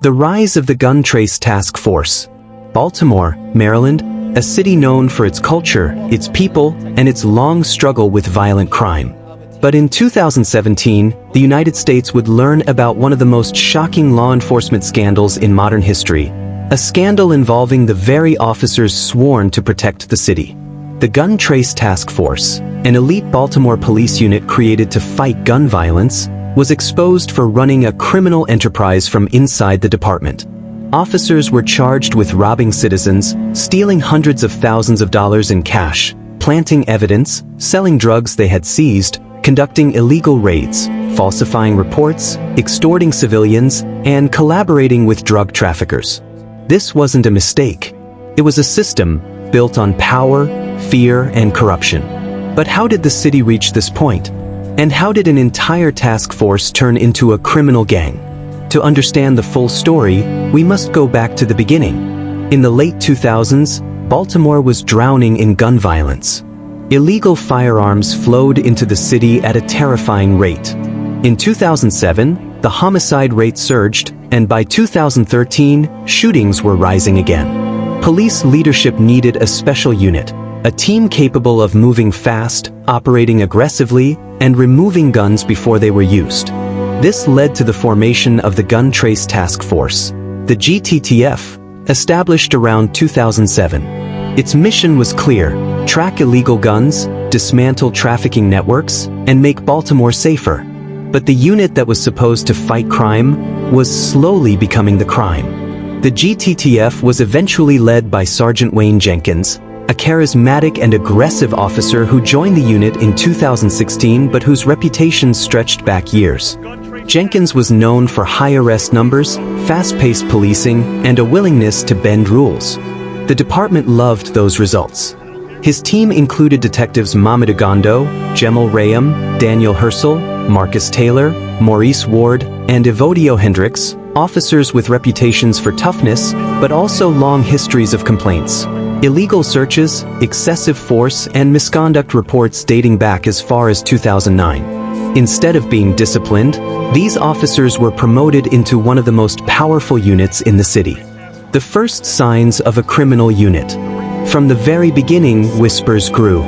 The rise of the Gun Trace Task Force. Baltimore, Maryland, a city known for its culture, its people, and its long struggle with violent crime. But in 2017, the United States would learn about one of the most shocking law enforcement scandals in modern history, a scandal involving the very officers sworn to protect the city. The Gun Trace Task Force, an elite Baltimore police unit created to fight gun violence, was exposed for running a criminal enterprise from inside the department. Officers were charged with robbing citizens, stealing hundreds of thousands of dollars in cash, planting evidence, selling drugs they had seized, conducting illegal raids, falsifying reports, extorting civilians, and collaborating with drug traffickers. This wasn't a mistake. It was a system built on power, fear, and corruption. But how did the city reach this point? And how did an entire task force turn into a criminal gang? To understand the full story, we must go back to the beginning. In the late 2000s, Baltimore was drowning in gun violence. Illegal firearms flowed into the city at a terrifying rate. In 2007, the homicide rate surged, and by 2013, shootings were rising again. Police leadership needed a special unit, a team capable of moving fast, operating aggressively, and removing guns before they were used. This led to the formation of the Gun Trace Task Force, the GTTF, established around 2007. Its mission was clear: track illegal guns, dismantle trafficking networks, and make Baltimore safer. But the unit that was supposed to fight crime was slowly becoming the crime. The GTTF was eventually led by Sergeant Wayne Jenkins, a charismatic and aggressive officer who joined the unit in 2016 but whose reputation stretched back years. Jenkins was known for high arrest numbers, fast-paced policing, and a willingness to bend rules. The department loved those results. His team included detectives Mamadou Gondo, Jemal Rayam, Daniel Hersel, Marcus Taylor, Maurice Ward, and Evodio Hendricks, officers with reputations for toughness, but also long histories of complaints. Illegal searches, excessive force, and misconduct reports dating back as far as 2009. Instead of being disciplined, these officers were promoted into one of the most powerful units in the city. The first signs of a criminal unit. From the very beginning, whispers grew.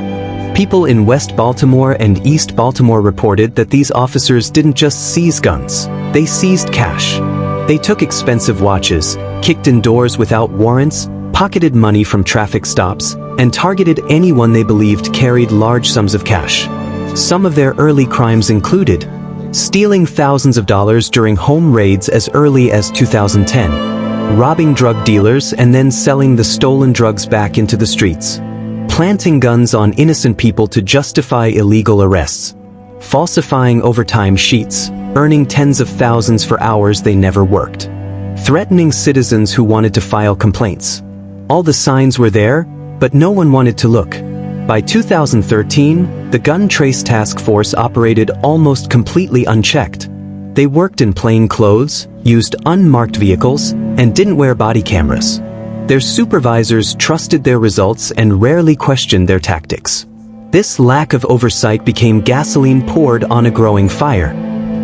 People in West Baltimore and East Baltimore reported that these officers didn't just seize guns, they seized cash. They took expensive watches, kicked in doors without warrants, pocketed money from traffic stops, and targeted anyone they believed carried large sums of cash. Some of their early crimes included stealing thousands of dollars during home raids as early as 2010, robbing drug dealers and then selling the stolen drugs back into the streets, planting guns on innocent people to justify illegal arrests, falsifying overtime sheets, earning tens of thousands for hours they never worked, threatening citizens who wanted to file complaints. All the signs were there, but no one wanted to look. By 2013, the Gun Trace Task Force operated almost completely unchecked. They worked in plain clothes, used unmarked vehicles, and didn't wear body cameras. Their supervisors trusted their results and rarely questioned their tactics. This lack of oversight became gasoline poured on a growing fire.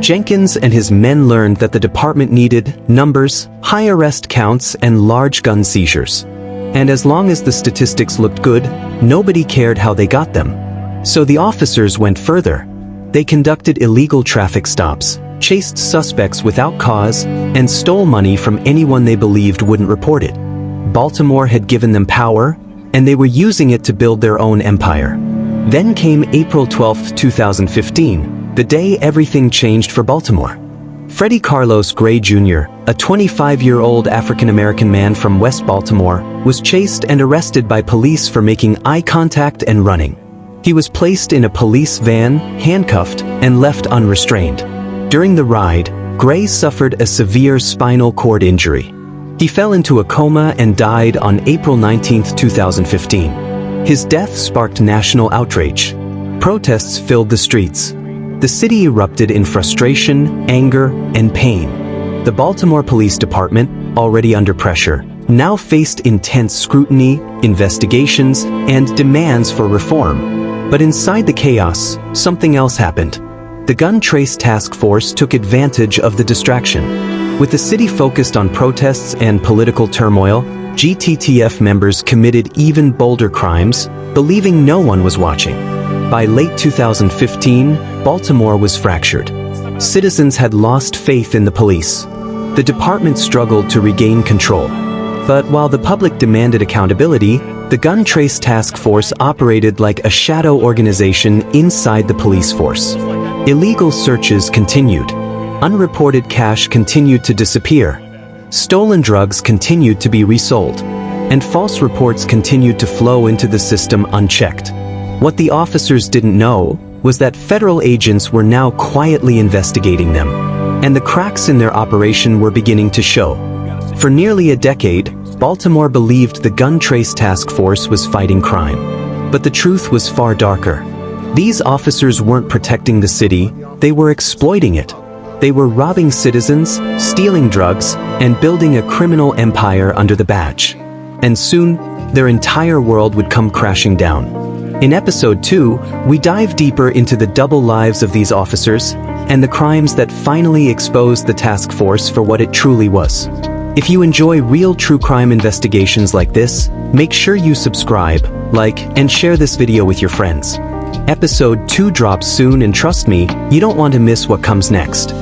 Jenkins and his men learned that the department needed numbers, high arrest counts, and large gun seizures. And as long as the statistics looked good, nobody cared how they got them. So the officers went further. They conducted illegal traffic stops, chased suspects without cause, and stole money from anyone they believed wouldn't report it. Baltimore had given them power, and they were using it to build their own empire. Then came April 12, 2015, the day everything changed for Baltimore. Freddie Gray Jr., a 25-year-old African-American man from West Baltimore, was chased and arrested by police for making eye contact and running. He was placed in a police van, handcuffed, and left unrestrained. During the ride, Gray suffered a severe spinal cord injury. He fell into a coma and died on April 19, 2015. His death sparked national outrage. Protests filled the streets. The city erupted in frustration, anger, and pain. The Baltimore Police Department, already under pressure, now faced intense scrutiny, investigations, and demands for reform. But inside the chaos, something else happened. The Gun Trace Task Force took advantage of the distraction. With the city focused on protests and political turmoil, GTTF members committed even bolder crimes, believing no one was watching. By late 2015, Baltimore was fractured. Citizens had lost faith in the police. The department struggled to regain control. But while the public demanded accountability, the Gun Trace Task Force operated like a shadow organization inside the police force. Illegal searches continued. Unreported cash continued to disappear. Stolen drugs continued to be resold. And false reports continued to flow into the system unchecked. What the officers didn't know was that federal agents were now quietly investigating them, and the cracks in their operation were beginning to show. For nearly a decade, Baltimore believed the Gun Trace Task Force was fighting crime. But the truth was far darker. These officers weren't protecting the city, they were exploiting it. They were robbing citizens, stealing drugs, and building a criminal empire under the badge. And soon, their entire world would come crashing down. In episode 2, we dive deeper into the double lives of these officers and the crimes that finally exposed the task force for what it truly was. If you enjoy real true crime investigations like this, make sure you subscribe, like, and share this video with your friends. Episode 2 drops soon, and trust me, you don't want to miss what comes next.